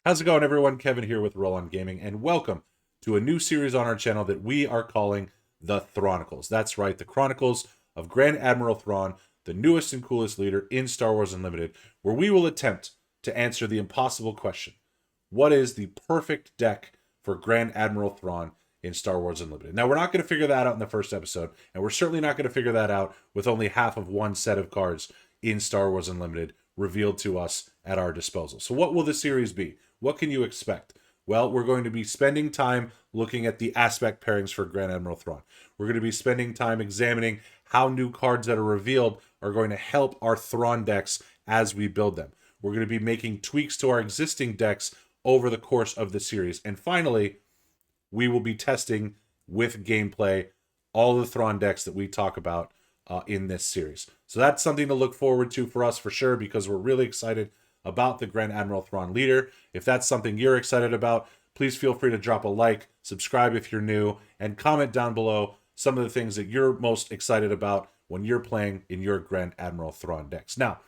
How's it going, everyone? Kevin here with Roll On Gaming, and welcome to a new series on our channel that we are calling the Thrawnicles. That's right, the Chronicles of Grand Admiral Thrawn, the newest and coolest leader in Star Wars Unlimited, where we will attempt to answer the impossible question: what is the perfect deck for Grand Admiral Thrawn in Star Wars Unlimited? Now, we're not going to figure that out in the first episode, and we're certainly not going to figure that out with only half of one set of cards in Star Wars Unlimited revealed to us at our disposal. So what will the series be? What can you expect? Well, we're going to be spending time looking at the aspect pairings for Grand Admiral Thrawn. We're going to be spending time examining how new cards that are revealed are going to help our Thrawn decks as we build them. We're going to be making tweaks to our existing decks over the course of the series. And finally, we will be testing with gameplay all the Thrawn decks that we talk about in this series. So that's something to look forward to for us for sure, because we're really excited about the Grand Admiral Thrawn leader. If that's something you're excited about, please feel free to drop a like, subscribe if you're new, and comment down below some of the things that you're most excited about when you're playing in your Grand Admiral Thrawn decks. Now,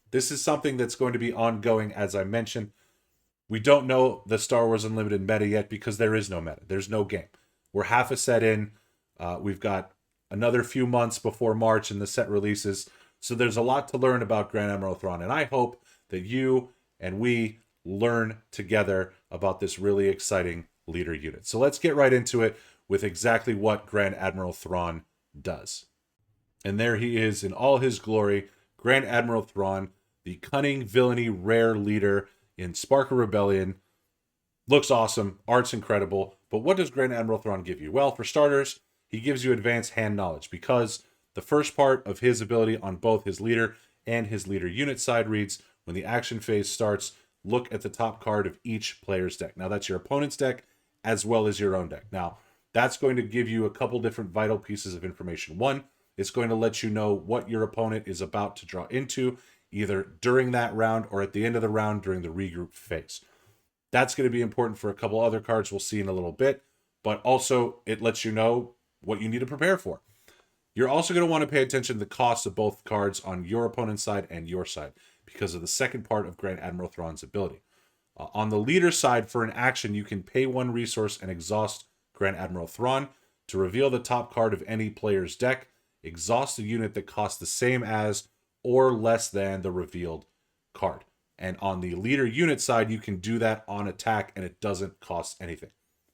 this is something that's going to be ongoing, as I mentioned. We don't know the Star Wars Unlimited meta yet because there is no meta. There's no game. We're half a set in. We've got another few months before March and the set releases. So there's a lot to learn about Grand Admiral Thrawn. And I hope that you and we learn together about this really exciting leader unit. So let's get right into it with exactly what Grand Admiral Thrawn does. And there he is in all his glory, Grand Admiral Thrawn, the cunning, villainy, rare leader in Spark of Rebellion. Looks awesome, art's incredible, but what does Grand Admiral Thrawn give you? Well, for starters, he gives you advanced hand knowledge, because the first part of his ability on both his leader and his leader unit side reads, when the action phase starts, look at the top card of each player's deck. Now, that's your opponent's deck as well as your own deck. Now, that's going to give you a couple different vital pieces of information. One, it's going to let you know what your opponent is about to draw into, either during that round or at the end of the round during the regroup phase. That's going to be important for a couple other cards we'll see in a little bit, but also it lets you know what you need to prepare for. You're also going to want to pay attention to the cost of both cards on your opponent's side and your side, because of the second part of Grand Admiral Thrawn's ability. On the leader side, for an action, you can pay one resource and exhaust Grand Admiral Thrawn to reveal the top card of any player's deck. Exhaust a unit that costs the same as or less than the revealed card. And on the leader unit side, you can do that on attack and it doesn't cost anything.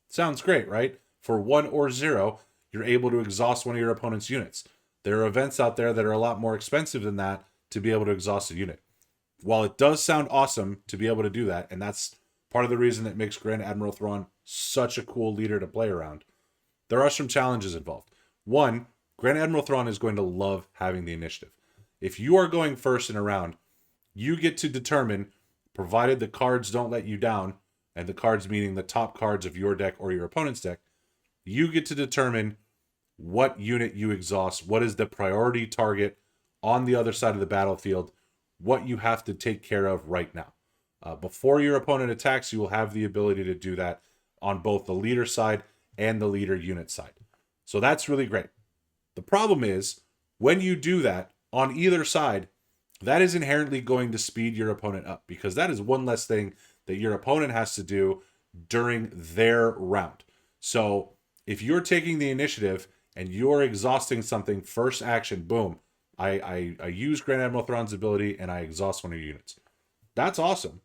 Sounds great, right? For 1 or 0, you're able to exhaust one of your opponent's units. There are events out there that are a lot more expensive than that to be able to exhaust a unit. While it does sound awesome to be able to do that, and that's part of the reason that makes Grand Admiral Thrawn such a cool leader to play around, there are some challenges involved. One, Grand Admiral Thrawn is going to love having the initiative. If you are going first in a round, you get to determine, provided the cards don't let you down, and the cards meaning the top cards of your deck or your opponent's deck, you get to determine what unit you exhaust, what is the priority target on the other side of the battlefield, what you have to take care of right now. Before your opponent attacks, you will have the ability to do that on both the leader side and the leader unit side. So that's really great. The problem is, when you do that on either side, that is inherently going to speed your opponent up, because that is one less thing that your opponent has to do during their round. So if you're taking the initiative and you're exhausting something first action, boom, I use Grand Admiral Thrawn's ability and I exhaust one of your units. That's awesome.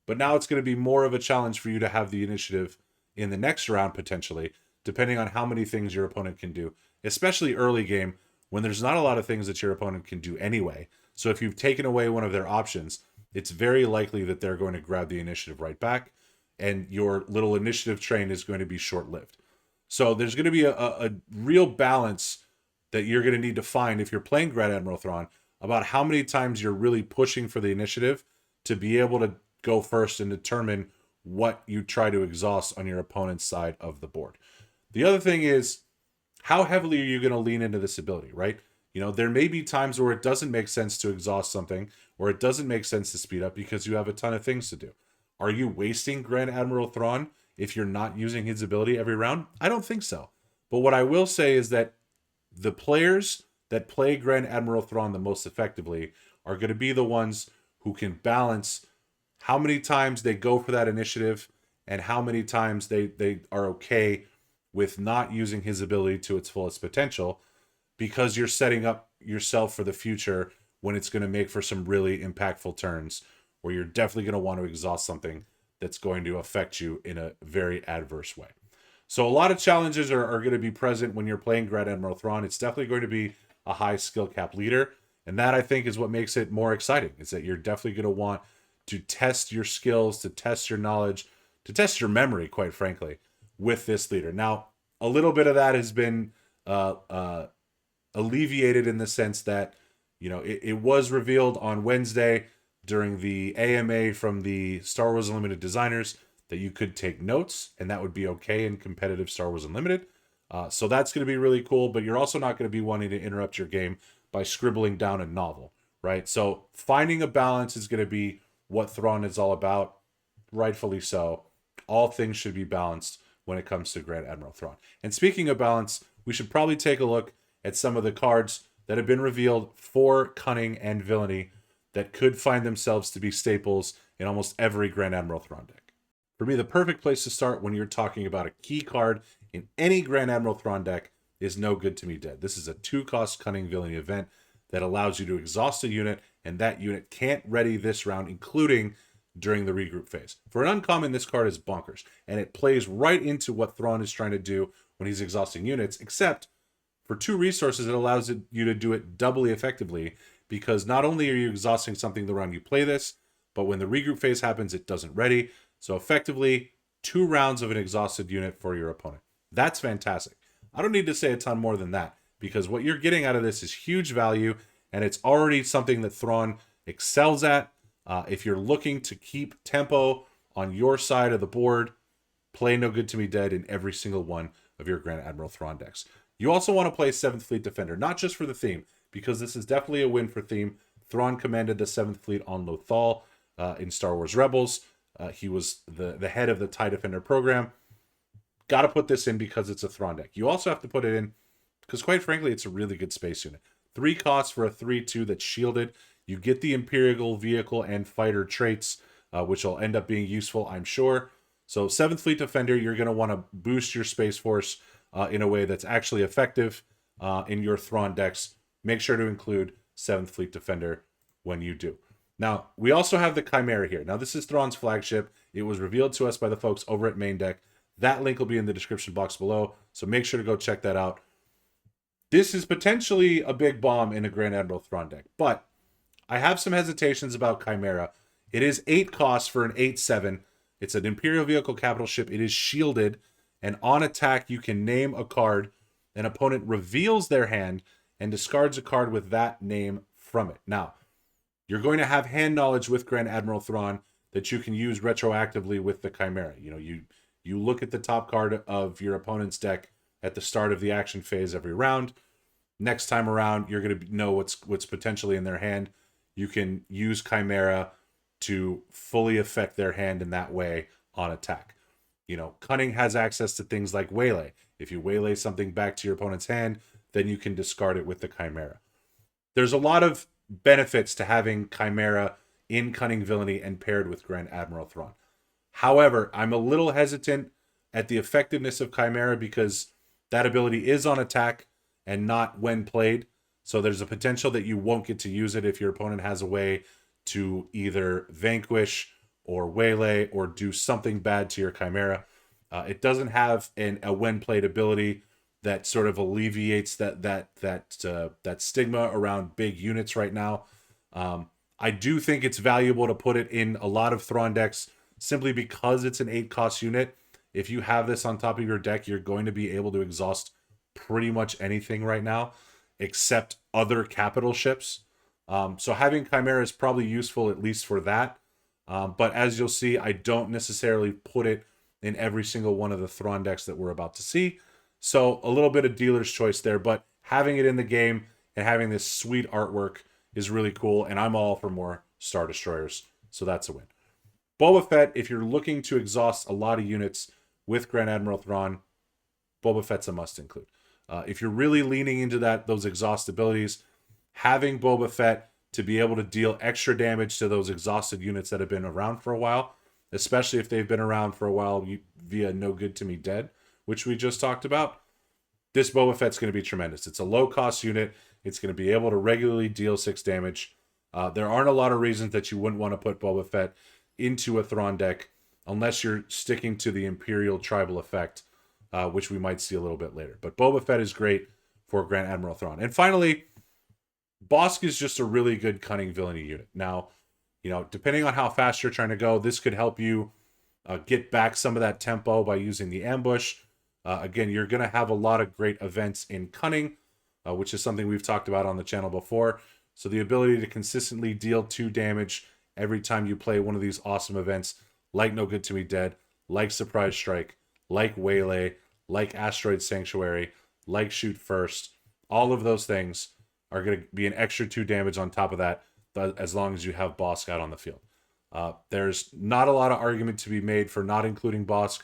But now it's going to be more of a challenge for you to have the initiative in the next round, potentially, depending on how many things your opponent can do, especially early game when there's not a lot of things that your opponent can do anyway. So if you've taken away one of their options, it's very likely that they're going to grab the initiative right back, and your little initiative train is going to be short-lived. So there's going to be a real balance that you're going to need to find if you're playing Grand Admiral Thrawn about how many times you're really pushing for the initiative to be able to go first and determine what you try to exhaust on your opponent's side of the board. The other thing is, how heavily are you going to lean into this ability, right? You know, there may be times where it doesn't make sense to exhaust something, or it doesn't make sense to speed up because you have a ton of things to do. Are you wasting Grand Admiral Thrawn if you're not using his ability every round? I don't think so. But what I will say is that the players that play Grand Admiral Thrawn the most effectively are going to be the ones who can balance how many times they go for that initiative and how many times they are okay with not using his ability to its fullest potential, because you're setting up yourself for the future when it's going to make for some really impactful turns where you're definitely going to want to exhaust something that's going to affect you in a very adverse way. So a lot of challenges are going to be present when you're playing Grand Admiral Thrawn. It's definitely going to be a high skill cap leader. And that, I think, is what makes it more exciting, is that you're definitely going to want to test your skills, to test your knowledge, to test your memory, quite frankly, with this leader. Now, a little bit of that has been alleviated in the sense that, it was revealed on Wednesday during the AMA from the Star Wars Unlimited designers that you could take notes, and that would be okay in competitive Star Wars Unlimited. So that's going to be really cool, but you're also not going to be wanting to interrupt your game by scribbling down a novel, right? So finding a balance is going to be what Thrawn is all about, rightfully so. All things should be balanced when it comes to Grand Admiral Thrawn. And speaking of balance, we should probably take a look at some of the cards that have been revealed for Cunning and Villainy that could find themselves to be staples in almost every Grand Admiral Thrawn deck. For me, the perfect place to start when you're talking about a key card in any Grand Admiral Thrawn deck is No Good To Me Dead. This is a 2-cost Cunning Villainy event that allows you to exhaust a unit, and that unit can't ready this round, including during the regroup phase. For an uncommon, this card is bonkers, and it plays right into what Thrawn is trying to do when he's exhausting units, except for 2 resources, it allows you to do it doubly effectively, because not only are you exhausting something the round you play this, but when the regroup phase happens, it doesn't ready. So effectively, 2 rounds of an exhausted unit for your opponent. That's fantastic. I don't need to say a ton more than that, because what you're getting out of this is huge value, and it's already something that Thrawn excels at. If you're looking to keep tempo on your side of the board, play No Good To Me Dead in every single one of your Grand Admiral Thrawn decks. You also want to play 7th Fleet Defender, not just for the theme, because this is definitely a win for theme. Thrawn commanded the 7th Fleet on Lothal in Star Wars Rebels. He was the head of the TIE Defender program. Got to put this in because it's a Thrawn deck. You also have to put it in because, quite frankly, it's a really good space unit. 3 costs for a 3/2 that's shielded. You get the Imperial Vehicle and Fighter traits, which will end up being useful, I'm sure. So 7th Fleet Defender, you're going to want to boost your Space Force in a way that's actually effective in your Thrawn decks. Make sure to include 7th Fleet Defender when you do. Now, we also have the Chimaera here. Now, this is Thrawn's flagship. It was revealed to us by the folks over at Maindeck. That link will be in the description box below, so make sure to go check that out. This is potentially a big bomb in a Grand Admiral Thrawn deck, but I have some hesitations about Chimaera. It is 8 costs for an 8/7. It's an Imperial Vehicle capital ship. It is shielded, and on attack, you can name a card. An opponent reveals their hand and discards a card with that name from it. Now, you're going to have hand knowledge with Grand Admiral Thrawn that you can use retroactively with the Chimaera. You look at the top card of your opponent's deck at the start of the action phase every round. Next time around, you're going to know what's potentially in their hand. You can use Chimaera to fully affect their hand in that way on attack. Cunning has access to things like Waylay. If you waylay something back to your opponent's hand, then you can discard it with the Chimaera. There's a lot of benefits to having Chimaera in Cunning Villainy and paired with Grand Admiral Thrawn. However, I'm a little hesitant at the effectiveness of Chimaera because that ability is on attack and not when played. So there's a potential that you won't get to use it if your opponent has a way to either vanquish or waylay or do something bad to your Chimaera. It doesn't have a when played ability that sort of alleviates that stigma around big units right now. I do think it's valuable to put it in a lot of Thrawn decks simply because it's an 8-cost unit. If you have this on top of your deck, you're going to be able to exhaust pretty much anything right now, except other capital ships. So having Chimaera is probably useful at least for that. But as you'll see, I don't necessarily put it in every single one of the Thrawn decks that we're about to see. So a little bit of dealer's choice there, but having it in the game and having this sweet artwork is really cool, and I'm all for more Star Destroyers, so that's a win. Boba Fett, if you're looking to exhaust a lot of units with Grand Admiral Thrawn, Boba Fett's a must include. If you're really leaning into those exhaust abilities, having Boba Fett to be able to deal extra damage to those exhausted units that have been around for a while, especially if they've been around for a while via No Good to Me Dead, which we just talked about. This Boba Fett's going to be tremendous. It's a low-cost unit. It's going to be able to regularly deal 6 damage. There aren't a lot of reasons that you wouldn't want to put Boba Fett into a Thrawn deck unless you're sticking to the Imperial Tribal effect, which we might see a little bit later. But Boba Fett is great for Grand Admiral Thrawn. And finally, Bossk is just a really good cunning villainy unit. Now, depending on how fast you're trying to go, this could help you get back some of that tempo by using the ambush. Again, you're going to have a lot of great events in cunning, which is something we've talked about on the channel before. So the ability to consistently deal 2 damage every time you play one of these awesome events, like No Good to Me Dead, like Surprise Strike, like Waylay, like Asteroid Sanctuary, like Shoot First, all of those things are going to be an extra 2 damage on top of that, as long as you have Bossk out on the field. There's not a lot of argument to be made for not including Bossk,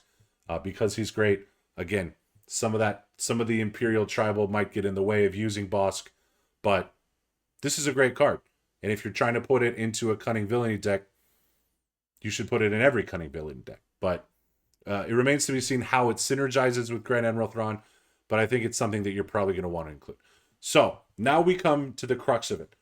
because he's great. Again, some of the Imperial Tribal might get in the way of using Bossk, but this is a great card. And if you're trying to put it into a Cunning Villainy deck, you should put it in every Cunning Villainy deck. But it remains to be seen how it synergizes with Grand Admiral Thrawn, but I think it's something that you're probably going to want to include. So, now we come to the crux of it.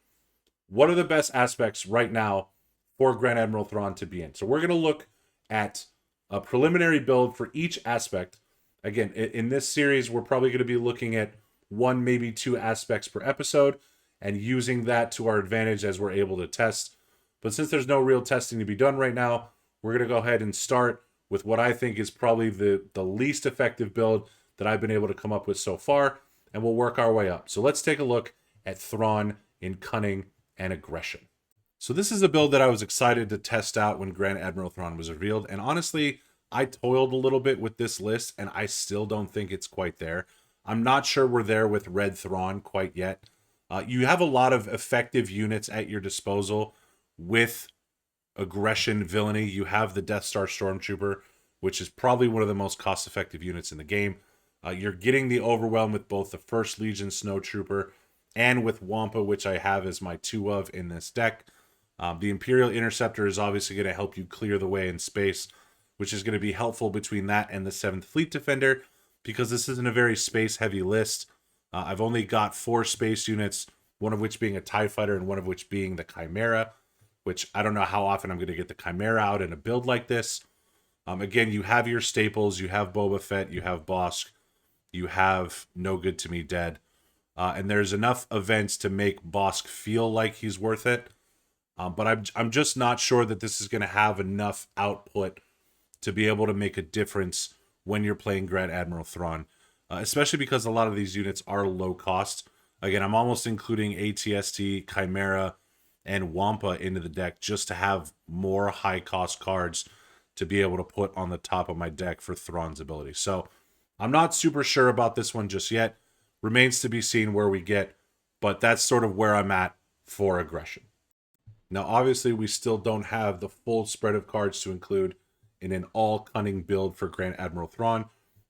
What are the best aspects right now for Grand Admiral Thrawn to be in? So we're going to look at a preliminary build for each aspect. Again, in this series, we're probably going to be looking at 1, maybe 2 aspects per episode and using that to our advantage as we're able to test. But since there's no real testing to be done right now, we're going to go ahead and start with what I think is probably the least effective build that I've been able to come up with so far, and we'll work our way up. So let's take a look at Thrawn in Cunning and Aggression. So this is a build that I was excited to test out when Grand Admiral Thrawn was revealed, and honestly, I toiled a little bit with this list, and I still don't think it's quite there. I'm not sure we're there with Red Thrawn quite yet. You have a lot of effective units at your disposal with Aggression Villainy. You have the Death Star Stormtrooper, which is probably one of the most cost-effective units in the game. You're getting the Overwhelm with both the 1st Legion Snowtrooper and with Wampa, which I have as my 2 of in this deck. The Imperial Interceptor is obviously going to help you clear the way in space, which is going to be helpful between that and the 7th Fleet Defender, because this isn't a very space-heavy list. I've only got 4 space units, one of which being a TIE Fighter and one of which being the Chimaera, which I don't know how often I'm going to get the Chimaera out in a build like this. Again, you have your staples. You have Boba Fett. You have Bossk. You have No Good to Me Dead. And there's enough events to make Bossk feel like he's worth it. But I'm just not sure that this is going to have enough output to be able to make a difference when you're playing Grand Admiral Thrawn. Especially because a lot of these units are low cost. Again, I'm almost including ATST, Chimaera, and Wampa into the deck just to have more high cost cards to be able to put on the top of my deck for Thrawn's ability. So I'm not super sure about this one just yet. Remains to be seen where we get, but that's sort of where I'm at for Aggression. Now, obviously, we still don't have the full spread of cards to include in an all cunning build for Grand Admiral Thrawn,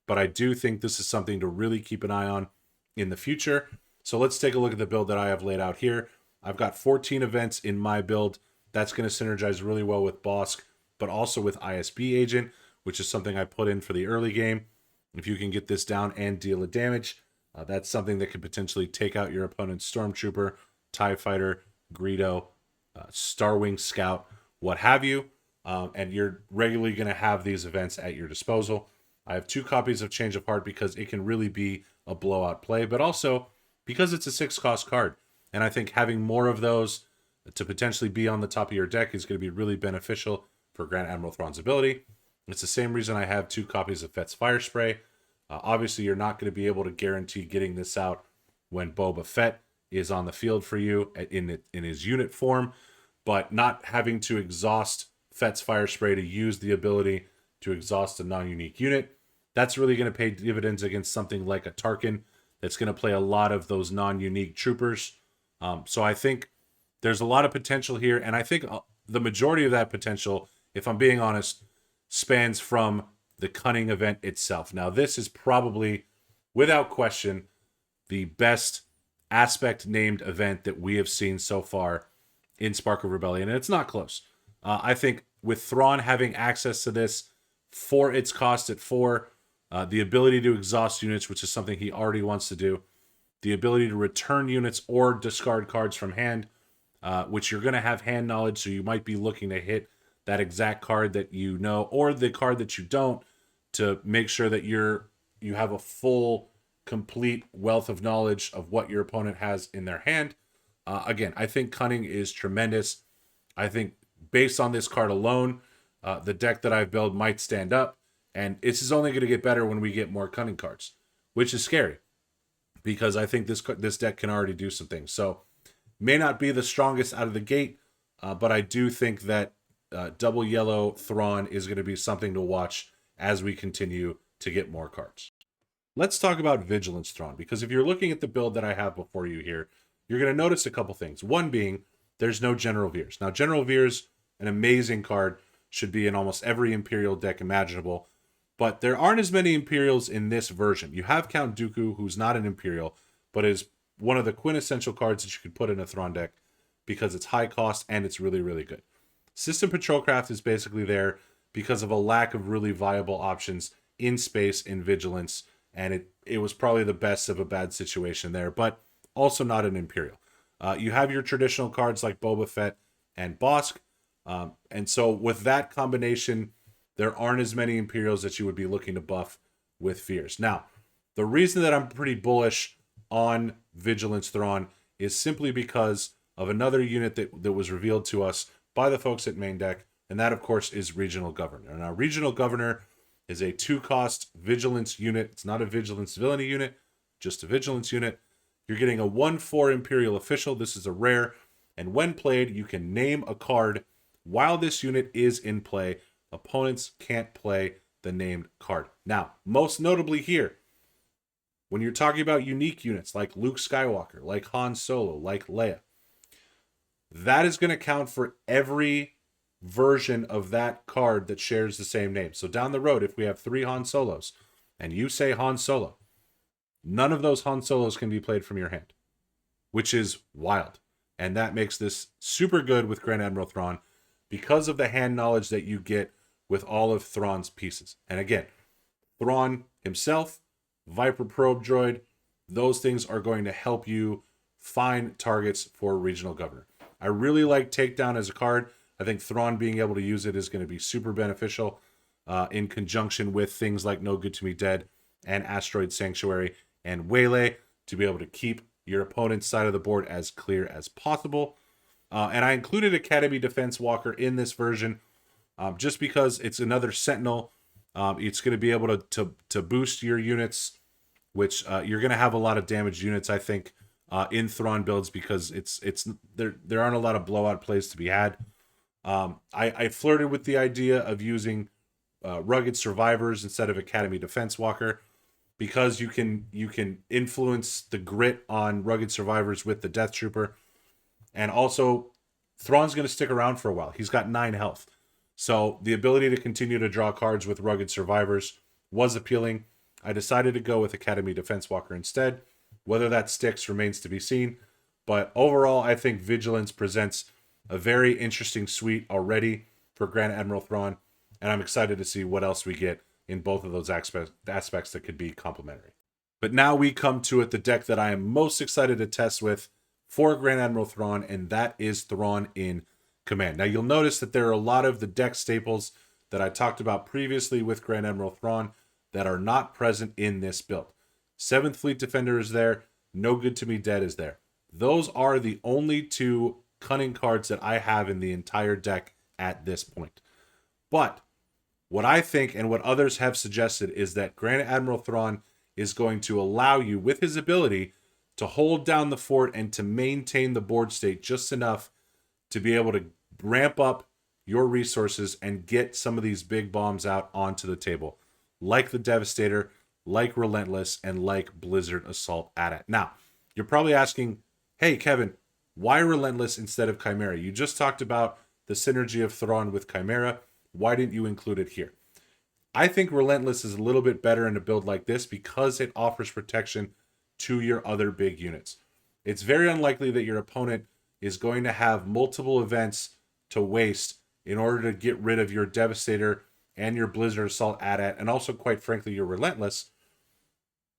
but I do think this is something to really keep an eye on in the future. So let's take a look at the build that I have laid out here. I've got 14 events in my build. That's going to synergize really well with Bossk, but also with ISB Agent, which is something I put in for the early game. If you can get this down and deal a damage, that's something that could potentially take out your opponent's Stormtrooper, TIE Fighter, Greedo, Starwing Scout, what have you. And you're regularly going to have these events at your disposal. I have 2 copies of Change of Heart because it can really be a blowout play, but also because it's a 6-cost card. And I think having more of those to potentially be on the top of your deck is going to be really beneficial for Grand Admiral Thrawn's ability. It's the same reason I have 2 copies of Fett's Fire Spray. Obviously, you're not going to be able to guarantee getting this out when Boba Fett is on the field for you in his unit form, but not having to exhaust Fett's Fire Spray to use the ability to exhaust a non-unique unit, that's really going to pay dividends against something like a Tarkin that's going to play a lot of those non-unique troopers. So I think there's a lot of potential here, and I think the majority of that potential, if I'm being honest, spans from the Cunning event itself. Now, this is probably, without question, the best aspect named event that we have seen so far in Spark of Rebellion, and it's not close. I think with Thrawn having access to this for its cost at 4, the ability to exhaust units, which is something he already wants to do, the ability to return units or discard cards from hand, which you're going to have hand knowledge, so you might be looking to hit that exact card that you know, or the card that you don't, to make sure that you have a full, complete wealth of knowledge of what your opponent has in their hand. Again, I think Cunning is tremendous. I think based on this card alone, the deck that I've built might stand up, and this is only going to get better when we get more Cunning cards, which is scary because I think this deck can already do some things. So may not be the strongest out of the gate, but I do think that double yellow Thrawn is going to be something to watch as we continue to get more cards. Let's talk about Vigilance Thrawn, because if you're looking at the build that I have before you here, you're going to notice a couple things. One being, there's no General Veers. Now, General Veers, an amazing card, should be in almost every Imperial deck imaginable, but there aren't as many Imperials in this version. You have Count Dooku, who's not an Imperial, but is one of the quintessential cards that you could put in a Thrawn deck because it's high cost and it's really, really good. System Patrolcraft is basically there because of a lack of really viable options in space in Vigilance, and it was probably the best of a bad situation there, but also not an Imperial. You have your traditional cards like Boba Fett and Bosk, and so with that combination, there aren't as many Imperials that you would be looking to buff with Veers. Now, the reason that I'm pretty bullish on Vigilance Thrawn is simply because of another unit that was revealed to us by the folks at Maindeck, and that, of course, is Regional Governor. Now, Regional Governor is a 2-cost Vigilance unit. It's not a Vigilance Villainy unit, just a Vigilance unit. You're getting a 1/4 Imperial Official. This is a rare, and when played, you can name a card while this unit is in play. Opponents can't play the named card. Now, most notably here, when you're talking about unique units like Luke Skywalker, like Han Solo, like Leia, that is going to count for every version of that card that shares the same name. So down the road, if we have 3 Han Solos, and you say Han Solo, none of those Han Solos can be played from your hand, which is wild. And that makes this super good with Grand Admiral Thrawn because of the hand knowledge that you get with all of Thrawn's pieces. And again, Thrawn himself, Viper Probe Droid, those things are going to help you find targets for Regional Governor. I really like Takedown as a card. I think Thrawn being able to use it is going to be super beneficial in conjunction with things like No Good To Me Dead and Asteroid Sanctuary and Waylay to be able to keep your opponent's side of the board as clear as possible. And I included Academy Defense Walker in this version just because it's another Sentinel. It's going to be able to boost your units, which you're going to have a lot of damaged units, I think, in Thrawn builds because there aren't a lot of blowout plays to be had. I flirted with the idea of using Rugged Survivors instead of Academy Defense Walker because you can influence the grit on Rugged Survivors with the Death Trooper. And also, Thrawn's going to stick around for a while. He's got 9 health. So the ability to continue to draw cards with Rugged Survivors was appealing. I decided to go with Academy Defense Walker instead. Whether that sticks remains to be seen. But overall, I think Vigilance presents a very interesting suite already for Grand Admiral Thrawn. And I'm excited to see what else we get in both of those aspects that could be complementary. But now we come to the deck that I am most excited to test with for Grand Admiral Thrawn, and that is Thrawn in Command. Now you'll notice that there are a lot of the deck staples that I talked about previously with Grand Admiral Thrawn that are not present in this build. 7th Fleet Defender is there. No Good To Me Dead is there. Those are the only 2 Cunning cards that I have in the entire deck at this point. But what I think and what others have suggested is that Grand Admiral Thrawn is going to allow you, with his ability, to hold down the fort and to maintain the board state just enough to be able to ramp up your resources and get some of these big bombs out onto the table, like the Devastator, like Relentless, and like Blizzard Assault AT-AT. Now, you're probably asking, hey, Kevin, why Relentless instead of Chimaera? You just talked about the synergy of Thrawn with Chimaera. Why didn't you include it here? I think Relentless is a little bit better in a build like this because it offers protection to your other big units. It's very unlikely that your opponent is going to have multiple events to waste in order to get rid of your Devastator and your Blizzard Assault AT-AT, and also, quite frankly, your Relentless,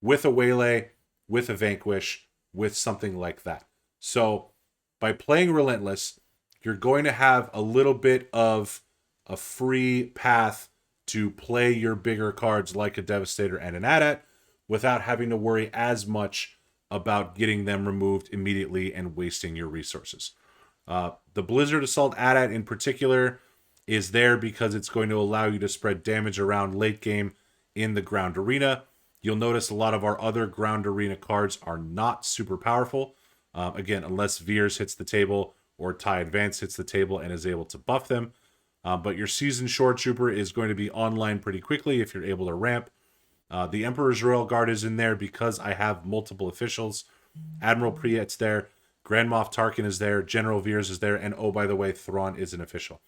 with a Waylay, with a Vanquish, with something like that. So by playing Relentless, you're going to have a little bit of a free path to play your bigger cards like a Devastator and an AT-AT without having to worry as much about getting them removed immediately and wasting your resources. The Blizzard Assault AT-AT in particular is there because it's going to allow you to spread damage around late game in the ground arena. You'll notice a lot of our other ground arena cards are not super powerful. Again, unless Veers hits the table or TIE Advance hits the table and is able to buff them. But your Seasoned Shore Trooper is going to be online pretty quickly if you're able to ramp. The Emperor's Royal Guard is in there because I have multiple officials. Admiral Priyet's there. Grand Moff Tarkin is there. General Veers is there. And oh, by the way, Thrawn is an official.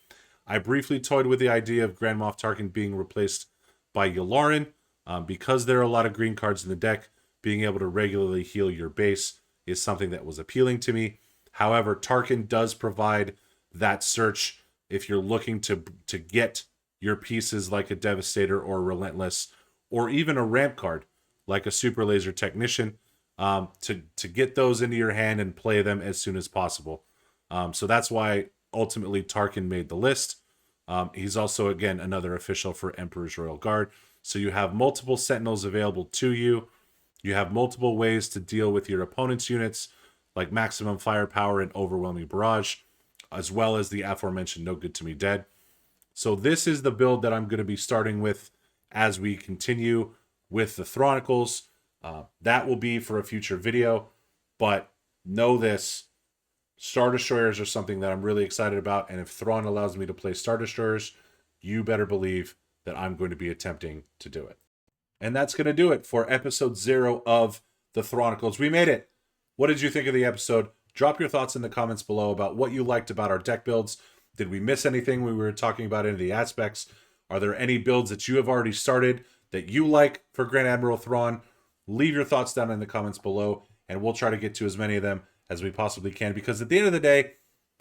I briefly toyed with the idea of Grand Moff Tarkin being replaced by Yularen. Because there are a lot of green cards in the deck, being able to regularly heal your base is something that was appealing to me. However, Tarkin does provide that search if you're looking to get your pieces like a Devastator or Relentless, or even a ramp card like a Super Laser Technician, to get those into your hand and play them as soon as possible. So that's why ultimately Tarkin made the list. He's also, again, another official for Emperor's Royal Guard. So you have multiple Sentinels available to you. You have multiple ways to deal with your opponent's units, like Maximum Firepower and Overwhelming Barrage, as well as the aforementioned No Good To Me Dead. So this is the build that I'm going to be starting with as we continue with the Thrawnicles. That will be for a future video, but know this, Star Destroyers are something that I'm really excited about, and if Thrawn allows me to play Star Destroyers, you better believe that I'm going to be attempting to do it. And that's going to do it for episode 0 of the Thrawnicles. We made it! What did you think of the episode? Drop your thoughts in the comments below about what you liked about our deck builds. Did we miss anything when we were talking about any of the aspects? Are there any builds that you have already started that you like for Grand Admiral Thrawn? Leave your thoughts down in the comments below, and we'll try to get to as many of them as we possibly can, because at the end of the day,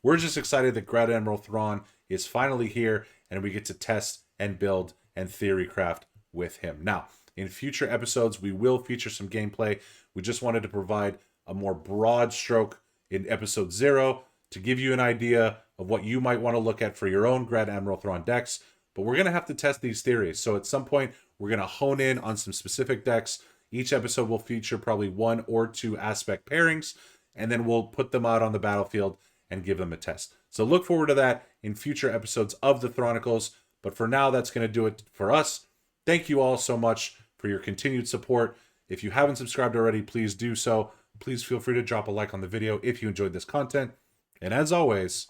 we're just excited that Grand Admiral Thrawn is finally here, and we get to test and build and theory craft with him. Now, in future episodes, we will feature some gameplay. We just wanted to provide a more broad stroke in episode 0 to give you an idea of what you might want to look at for your own Grand Admiral Thrawn decks. But we're going to have to test these theories. So at some point, we're going to hone in on some specific decks. Each episode will feature probably 1 or 2 aspect pairings, and then we'll put them out on the battlefield and give them a test. So look forward to that in future episodes of the Thrawnicles. But for now, that's going to do it for us. Thank you all so much for your continued support. If you haven't subscribed already, please do so. Please feel free to drop a like on the video if you enjoyed this content. And as always,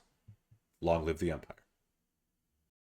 long live the Empire.